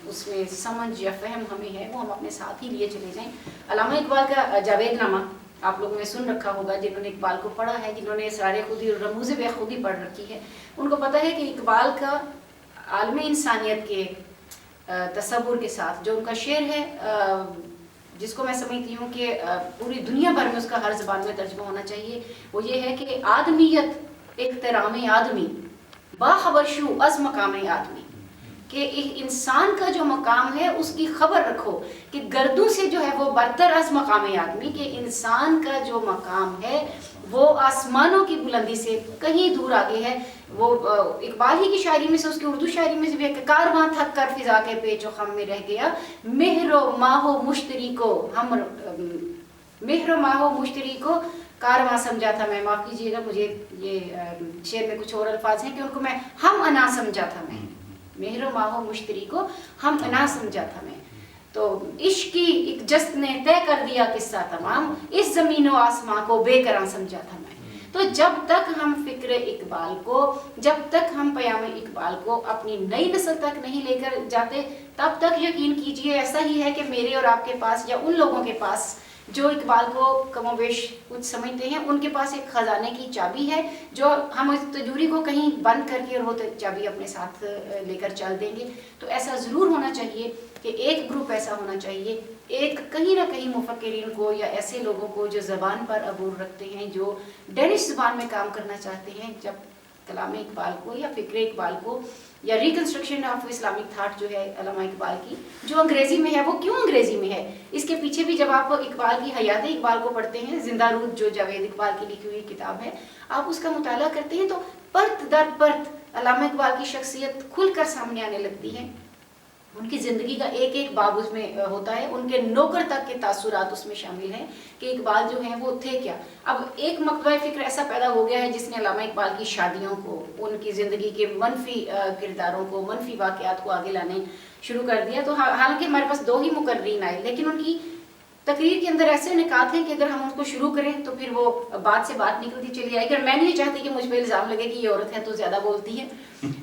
اس میں سمجھ یا فہم ہمیں ہے وہ ہم اپنے ساتھ ہی لیے چلے جائیں. علامہ اقبال کا جاوید نامہ آپ لوگوں نے سن رکھا ہوگا، جنہوں نے اقبال کو پڑھا ہے، جنہوں نے اسرار خودی اور رموز بے خودی پڑھ رکھی ہے، ان کو پتہ ہے کہ اقبال کا عالم انسانیت کے تصور کے ساتھ جو ان کا شعر ہے، جس کو میں سمجھتی ہوں کہ پوری دنیا بھر میں اس کا ہر زبان میں ترجمہ ہونا چاہیے، وہ یہ ہے کہ آدمیت احترام آدمی باخبر شو از مقام آدمی، کہ ایک انسان کا جو مقام ہے اس کی خبر رکھو کہ گردوں سے جو ہے وہ برتر از مقام آدمی، کہ انسان کا جو مقام ہے وہ آسمانوں کی بلندی سے کہیں دور آگے ہے۔ وہ اقبال ہی کی شاعری میں سے، اس کی اردو شاعری میں سے بھی ہے کہ کارواں تھک کر فضا کے پیچ و خم میں رہ گیا، مہر و ماہ و مشتری کو ہم مہر و ماہ و مشتری کو کارواں سمجھا تھا میں۔ معاف کیجیے گا، مجھے یہ شعر میں کچھ اور الفاظ ہیں کہ ان کو میں ہم انا سمجھا تھا میں، مہر و ماہ و مشتری کو ہم انا سمجھا تھا میں۔ تو عشق کی ایک جست نے طے کر دیا قصہ تمام، اس زمین و آسمان کو بے قرار سمجھا تھا میں۔ تو جب تک ہم فکر اقبال کو، جب تک ہم پیام اقبال کو اپنی نئی نسل تک نہیں لے کر جاتے، تب تک یقین کیجئے ایسا ہی ہے کہ میرے اور آپ کے پاس یا ان لوگوں کے پاس جو اقبال کو کم و بیش کچھ سمجھتے ہیں، ان کے پاس ایک خزانے کی چابی ہے جو ہم اس تجوری کو کہیں بند کر کے اور وہ چابی اپنے ساتھ لے کر چل دیں گے۔ تو ایسا ضرور ہونا چاہیے کہ ایک گروپ ایسا ہونا چاہیے، ایک کہیں نہ کہیں مفکرین کو یا ایسے لوگوں کو جو زبان پر عبور رکھتے ہیں، جو ڈینش زبان میں کام کرنا چاہتے ہیں، جب کلام اقبال کو یا فکر اقبال کو یا ریکنسٹرکشن آف اسلامک تھاٹ جو ہے علامہ اقبال کی، جو انگریزی میں ہے، وہ کیوں انگریزی میں ہے؟ اس کے پیچھے بھی جب آپ اقبال کی حیات اقبال کو پڑھتے ہیں، زندہ رود جو جاوید اقبال کی لکھی ہوئی کتاب ہے، آپ اس کا مطالعہ کرتے ہیں تو پرت در پرت علامہ اقبال کی شخصیت کھل کر سامنے آنے لگتی ہے۔ ان کی زندگی کا ایک ایک باب اس میں ہوتا ہے، ان کے نوکر تک کے تاثرات اس میں شامل ہیں کہ اقبال جو ہیں وہ تھے کیا۔ اب ایک مکتبہ فکر ایسا پیدا ہو گیا ہے جس نے علامہ اقبال کی شادیوں کو، ان کی زندگی کے منفی کرداروں کو، منفی واقعات کو آگے لانے شروع کر دیا۔ تو حالانکہ ہمارے پاس 2 ہی مقررین آئے، لیکن ان کی تقریر کے اندر ایسے نکات ہیں کہ اگر ہم ان کو شروع کریں تو پھر وہ بات سے بات نکلتی چلی آئے گی۔ میں نہیں چاہتی کہ مجھ پہ الزام لگے کہ یہ عورت ہے تو زیادہ بولتی ہے،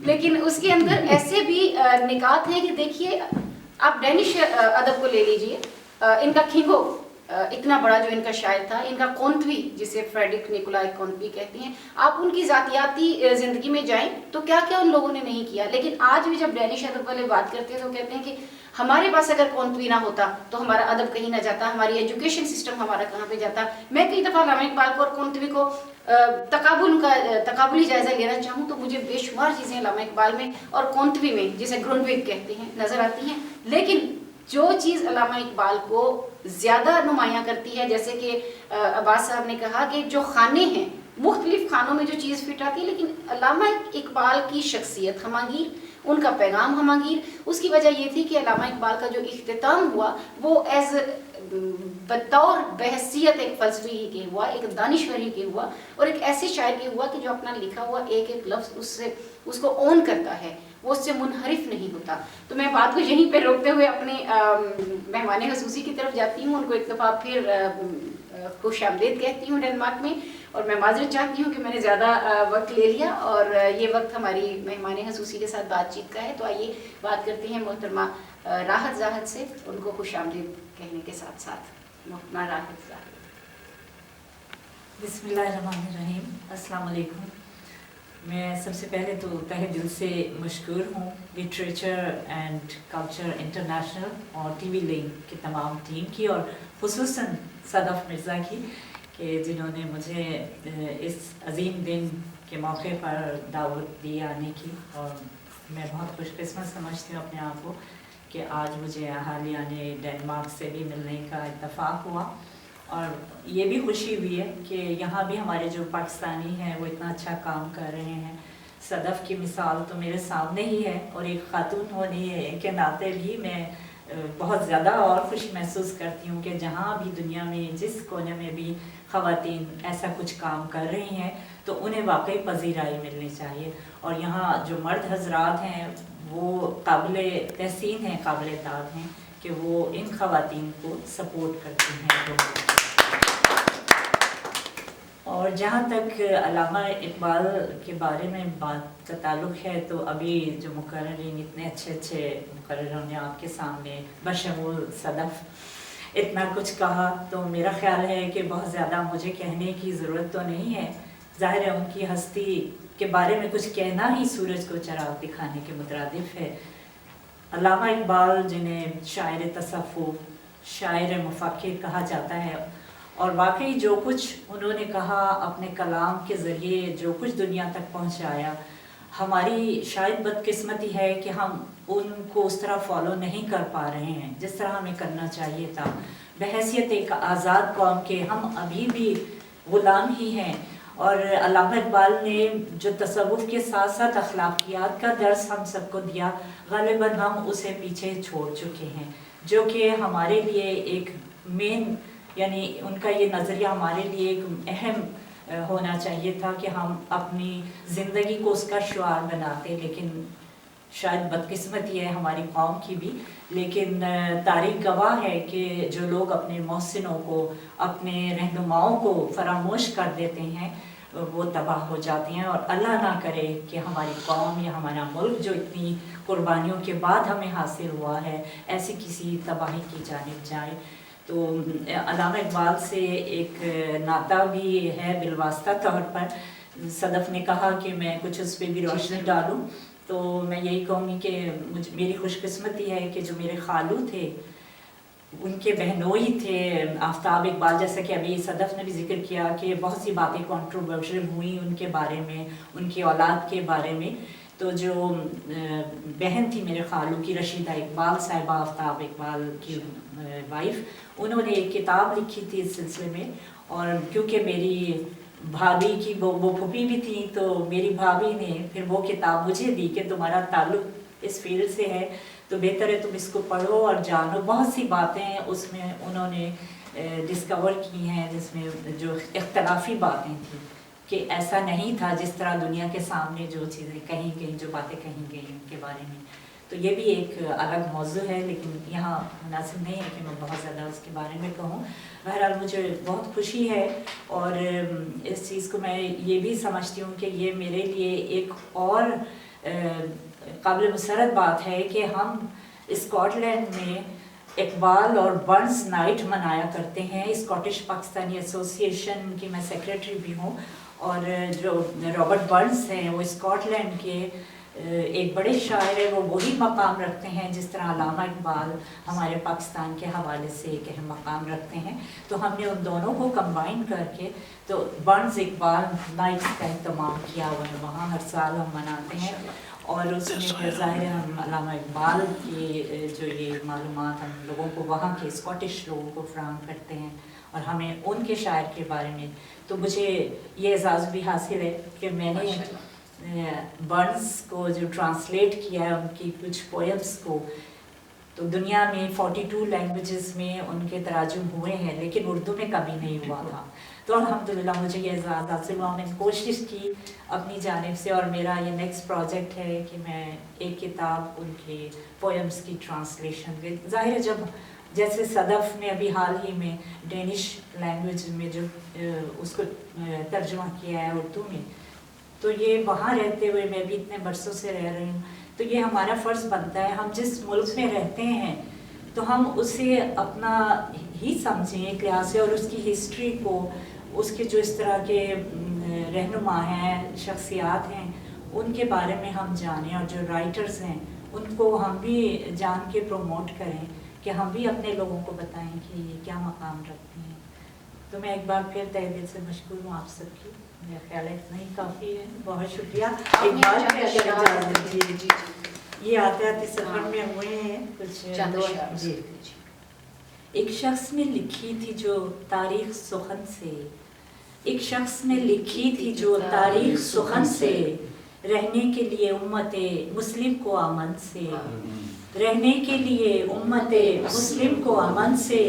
لیکن اس کے اندر ایسے بھی نکات ہیں کہ دیکھیے، آپ ڈینش ادب کو لے لیجئے، ان کا کھینگو اتنا بڑا جو ان کا شاعر تھا، ان کا کونتوی جسے فریڈرک نیکولائے کونتوی کہتے ہیں، آپ ان کی ذاتیاتی زندگی میں جائیں تو کیا کیا ان لوگوں نے نہیں کیا۔ لیکن آج بھی جب ڈینش ادب والے بات کرتے ہیں تو کہتے ہیں کہ ہمارے پاس اگر کونتوی نہ ہوتا تو ہمارا ادب کہیں نہ جاتا، ہماری ایجوکیشن سسٹم ہمارا کہاں پہ جاتا۔ میں کئی دفعہ علامہ اقبال کو اور کونتوی کو تقابلی جائزہ لینا چاہوں تو مجھے بے شمار چیزیں علامہ اقبال میں اور کونتوی میں، جسے گرونویگ کہتے ہیں، نظر آتی ہیں۔ لیکن جو چیز علامہ اقبال کو زیادہ نمایاں کرتی ہے، جیسے کہ عباس صاحب نے کہا کہ جو خانے ہیں، مختلف خانوں میں جو چیز فٹ آتی ہے، لیکن علامہ اقبال کی شخصیت ہمانگیر، ان کا پیغام ہمانگیر۔ اس کی وجہ یہ تھی کہ علامہ اقبال کا جو اختتام ہوا وہ بطور بحثیت ایک فلسفی ہی کے ہوا، ایک دانشور ہی کے ہوا، اور ایک ایسے شاعر کے ہوا کہ جو اپنا لکھا ہوا ایک ایک لفظ اس کو اون کرتا ہے، وہ اس سے منحرف نہیں ہوتا۔ تو میں بات کو یہیں پہ روکتے ہوئے اپنے مہمان خصوصی کی طرف جاتی ہوں، ان کو ایک دفعہ پھر خوش آمدید کہتی ہوں ڈنمارک میں، اور میں معذرت چاہتی ہوں کہ میں نے زیادہ وقت لے لیا، اور یہ وقت ہماری مہمان خصوصی کے ساتھ بات چیت کا ہے۔ تو آئیے بات کرتے ہیں محترمہ راحت زاہد سے، ان کو خوش آمدید کہنے کے ساتھ ساتھ۔ محترمہ راحت زاہد۔ بسم اللہ الرحمن الرحیم، السلام علیکم۔ میں سب سے پہلے تو تہہ دل سے مشکور ہوں لٹریچر اینڈ کلچر انٹرنیشنل اور ٹی وی لنک کی تمام ٹیم کی، اور خصوصاً صدف مرزا کی، کہ جنہوں نے مجھے اس عظیم دن کے موقع پر دعوت دی آنے کی، اور میں بہت خوش قسمت سمجھتی ہوں اپنے آپ کو کہ آج مجھے حالیہ ڈنمارک سے بھی ملنے کا اتفاق ہوا، اور یہ بھی خوشی ہوئی ہے کہ یہاں بھی ہمارے جو پاکستانی ہیں وہ اتنا اچھا کام کر رہے ہیں۔ صدف کی مثال تو میرے سامنے ہی ہے، اور ایک خاتون ہونے کے ناطے بھی میں بہت زیادہ اور خوشی محسوس کرتی ہوں کہ جہاں بھی دنیا میں جس کونے میں بھی خواتین ایسا کچھ کام کر رہی ہیں تو انہیں واقعی پذیرائی ملنی چاہیے، اور یہاں جو مرد حضرات ہیں وہ قابل تحسین ہیں، قابل داد ہیں کہ وہ ان خواتین کو سپورٹ کرتے ہیں۔ اور جہاں تک علامہ اقبال کے بارے میں بات کا تعلق ہے تو ابھی جو مقررین اتنے اچھے اچھے مقرروں نے آپ کے سامنے بشمول صدف اتنا کچھ کہا، تو میرا خیال ہے کہ بہت زیادہ مجھے کہنے کی ضرورت تو نہیں ہے۔ ظاہر ہے ان کی ہستی کے بارے میں کچھ کہنا ہی سورج کو چراغ دکھانے کے مترادف ہے۔ علامہ اقبال جنہیں شاعر تصوف، شاعر مفکر کہا جاتا ہے، اور واقعی جو کچھ انہوں نے کہا اپنے کلام کے ذریعے جو کچھ دنیا تک پہنچایا، ہماری شاید بدقسمتی ہے کہ ہم ان کو اس طرح فالو نہیں کر پا رہے ہیں جس طرح ہمیں کرنا چاہیے تھا۔ بحیثیت ایک آزاد قوم کے ہم ابھی بھی غلام ہی ہیں، اور علامہ اقبال نے جو تصوف کے ساتھ ساتھ اخلاقیات کا درس ہم سب کو دیا، غالباً ہم اسے پیچھے چھوڑ چکے ہیں، جو کہ ہمارے لیے ایک مین، یعنی ان کا یہ نظریہ ہمارے لیے ایک اہم ہونا چاہیے تھا کہ ہم اپنی زندگی کو اس کا شعار بناتے، لیکن شاید بدقسمتی ہے ہماری قوم کی بھی، لیکن تاریخ گواہ ہے کہ جو لوگ اپنے محسنوں کو، اپنے رہنماؤں کو فراموش کر دیتے ہیں وہ تباہ ہو جاتے ہیں، اور اللہ نہ کرے کہ ہماری قوم یا ہمارا ملک جو اتنی قربانیوں کے بعد ہمیں حاصل ہوا ہے ایسی کسی تباہی کی جانب جائے۔ تو علامہ اقبال سے ایک نعتہ بھی ہے بالواسطہ طور پر۔ صدف نے کہا کہ میں کچھ اس پہ بھی روشنی ڈالوں، تو میں یہی کہوں گی کہ میری خوش قسمتی ہے کہ جو میرے خالو تھے ان کے بہنوئی تھے آفتاب اقبال، جیسا کہ ابھی صدف نے بھی ذکر کیا کہ بہت سی باتیں کنٹروورشل ہوئیں ان کے بارے میں، ان کی اولاد کے بارے میں۔ تو جو بہن تھی میرے خالو کی، رشیدہ اقبال صاحبہ، آفتاب اقبال کی وائف، انہوں نے ایک کتاب لکھی تھی اس سلسلے میں، اور کیونکہ میری بھابھی کی وہ پھوپھی بھی تھیں تو میری بھابھی نے پھر وہ کتاب مجھے دی کہ تمہارا تعلق اس فیلڈ سے ہے تو بہتر ہے تم اس کو پڑھو اور جانو۔ بہت سی باتیں اس میں انہوں نے ڈسکور کی ہیں جس میں جو اختلافی باتیں تھیں کہ ایسا نہیں تھا جس طرح دنیا کے سامنے جو چیزیں کہیں گئیں، جو باتیں کہیں گئیں ان کے بارے میں۔ تو یہ بھی ایک الگ موضوع ہے، لیکن یہاں مناسب نہیں ہے کہ میں بہت زیادہ اس کے بارے میں کہوں۔ بہرحال مجھے بہت خوشی ہے، اور اس چیز کو میں یہ بھی سمجھتی ہوں کہ یہ میرے لیے ایک اور قابل مسرت بات ہے کہ ہم اسکاٹ لینڈ میں اقبال اور برنس نائٹ منایا کرتے ہیں۔ اسکاٹش پاکستانی ایسوسی ایشن کی میں سیکریٹری بھی ہوں، اور جو رابرٹ برنس ہیں وہ اسکاٹ لینڈ کے ایک بڑے شاعر ہیں، وہ وہی مقام رکھتے ہیں جس طرح علامہ اقبال ہمارے پاکستان کے حوالے سے ایک اہم مقام رکھتے ہیں۔ تو ہم نے ان دونوں کو کمبائن کر کے تو برنس اقبال نائٹس کا اہتمام کیا ہوا ہے، وہاں ہر سال ہم مناتے ہیں، اور اس میں ظاہر ہے ہم علامہ اقبال کی جو یہ معلومات ہم لوگوں کو، وہاں کے اسکاٹش لوگوں کو فراہم کرتے ہیں، اور ہمیں ان کے شاعر کے بارے میں۔ تو مجھے یہ اعزاز بھی حاصل ہے کہ میں نے برنس کو جو ٹرانسلیٹ کیا ہے ان کی کچھ پوئمس کو، تو دنیا میں 42 لینگویجز میں ان کے تراجم ہوئے ہیں، لیکن اردو میں کبھی نہیں ہوا تھا۔ تو الحمدللہ مجھے یہ اعزاز حاصل ہوا، میں نے کوشش کی اپنی جانب سے، اور میرا یہ نیکسٹ پروجیکٹ ہے کہ میں ایک کتاب ان کے پوئمس کی ٹرانسلیشن کی۔ ظاہر ہے جب جیسے صدف نے ابھی حال ہی میں ڈینش لینگویج میں جو اس کو ترجمہ کیا ہے اردو میں، تو یہ وہاں رہتے ہوئے میں بھی اتنے برسوں سے رہ رہی ہوں، تو یہ ہمارا فرض بنتا ہے ہم جس ملک میں رہتے ہیں تو ہم اسے اپنا ہی سمجھیں ایک لحاظ سے، اور اس کی ہسٹری کو، اس کے جو اس طرح کے رہنما ہیں، شخصیات ہیں، ان کے بارے میں ہم جانیں، اور جو رائٹرز ہیں ان کو ہم بھی جان کے پروموٹ کریں کہ ہم بھی اپنے لوگوں کو بتائیں کہ یہ کیا مقام رکھتے ہیں۔ تو میں ایک بار پھر تہہ دل سے مشکور ہوں آپ سب کی، میرا خیال ہے اتنا ہی کافی ہے، بہت شکریہ۔ ایک بار پھر اگر اجازت دیجیے، یہ آتے آتے سفر میں ہوئے ہیں کچھ جی۔ ایک شخص میں لکھی تھی جو تاریخ سخن سے، ایک شخص میں لکھی تھی جو تاریخ سخن سے، رہنے کے لیے امت مسلم کو امن سے، رہنے کے لیے امت مسلم کو امن سے،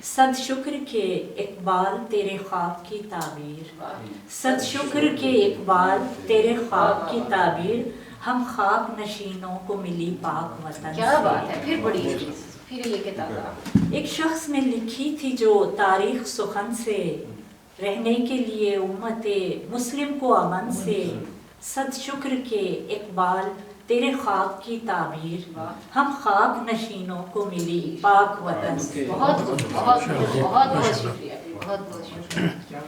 صد شکر کے اقبال تیرے خواب کی تعبیر، صد شکر کے اقبال تیرے خواب کی تعبیر، ہم خاک نشینوں کو ملی پاک وطن سے۔ کیا بات ہے، پھر بڑی پھر یہ کتاب ایک شخص میں لکھی تھی جو تاریخ سخن سے، رہنے کے لیے امت مسلم کو امن سے، صد شکر کے اقبال تیرے خواب کی تعبیر، ہم خاک نشینوں کو ملی پاک وطن سے۔ بہت بہت بہت بہت شکریہ، بہت بہت شکریہ۔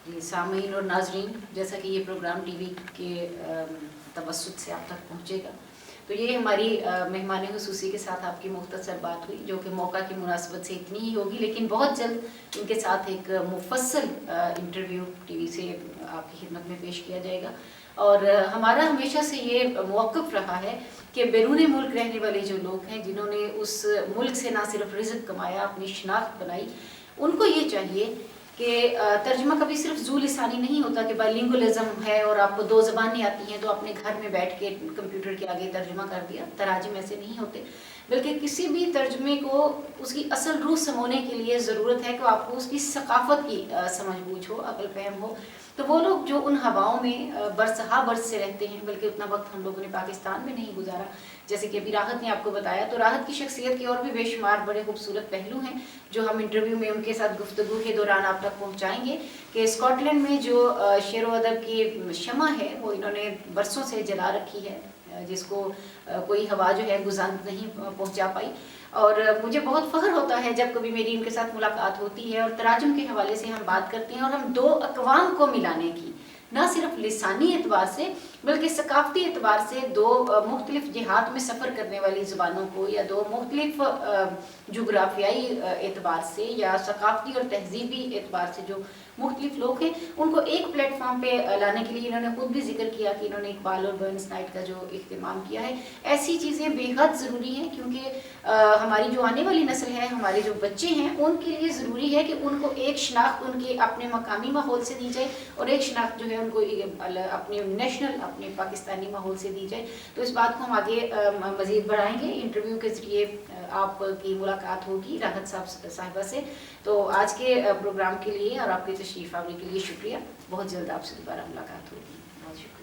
جی سامعین اور ناظرین، جیسا کہ یہ پروگرام ٹی وی کے توسط سے آپ تک پہنچے گا، تو تو یہ ہماری مہمان خصوصی کے ساتھ آپ کی مختصر بات ہوئی، جو کہ موقع کی مناسبت سے اتنی ہی ہوگی، لیکن بہت جلد ان کے ساتھ ایک مفصل انٹرویو ٹی وی سے آپ کی خدمت میں پیش کیا جائے گا۔ اور ہمارا ہمیشہ سے یہ موقف رہا ہے کہ بیرون ملک رہنے والے جو لوگ ہیں، جنہوں نے اس ملک سے نہ صرف رزق کمایا، اپنی شناخت بنائی، ان کو یہ چاہیے کہ ترجمہ کبھی صرف ذو لسانی نہیں ہوتا کہ بائی لنگولزم ہے اور آپ کو 2 زبانیں آتی ہیں تو اپنے گھر میں بیٹھ کے کمپیوٹر کے آگے ترجمہ کر دیا۔ تراجم ایسے نہیں ہوتے، بلکہ کسی بھی ترجمے کو اس کی اصل روح سمونے کے لیے ضرورت ہے کہ آپ کو اس کی ثقافت کی سمجھ بوجھ ہو، عقل فہم ہو۔ تو وہ لوگ جو ان ہواؤں میں برسہا برس سے رہتے ہیں، بلکہ اتنا وقت ہم لوگوں نے پاکستان میں نہیں گزارا، جیسے کہ ابھی راحت نے آپ کو بتایا، تو راحت کی شخصیت کے اور بھی بے شمار بڑے خوبصورت پہلو ہیں جو ہم انٹرویو میں ان کے ساتھ گفتگو کے دوران آپ تک پہنچائیں گے، کہ اسکاٹ لینڈ میں جو شعر و ادب کی شمع ہے وہ انہوں نے برسوں سے جلا رکھی ہے، جس کو کوئی ہوا جو ہے گزند نہیں پہنچا پائی۔ اور مجھے بہت فخر ہوتا ہے جب کبھی میری ان کے ساتھ ملاقات ہوتی ہے اور تراجم کے حوالے سے ہم بات کرتے ہیں، اور ہم 2 اقوام کو ملانے کی، نہ صرف لسانی اعتبار سے بلکہ ثقافتی اعتبار سے 2 مختلف جہات میں سفر کرنے والی زبانوں کو، یا 2 مختلف جغرافیائی اعتبار سے یا ثقافتی اور تہذیبی اعتبار سے جو مختلف لوگ ہیں، ان کو ایک پلیٹ فارم پہ لانے کے لیے انہوں نے خود بھی ذکر کیا کہ انہوں نے اقبال اور برنس نائٹ کا جو اہتمام کیا ہے۔ ایسی چیزیں بے حد ضروری ہیں، کیونکہ ہماری جو آنے والی نسل ہے، ہمارے جو بچے ہیں، ان کے لیے ضروری ہے کہ ان کو ایک شناخت ان کے اپنے مقامی ماحول سے دی جائے، اور ایک شناخت جو ہے ان کو اپنے نیشنل، اپنے پاکستانی ماحول سے دی جائے۔ تو اس بات کو ہم آگے مزید بڑھائیں گے، انٹرویو کے ذریعے آپ کی ملاقات ہوگی راحت صاحبہ سے۔ تو آج کے پروگرام کے لیے اور آپ کی تشریف آوری کے لیے شکریہ، بہت جلد آپ سے دوبارہ ملاقات ہوگی، بہت شکریہ۔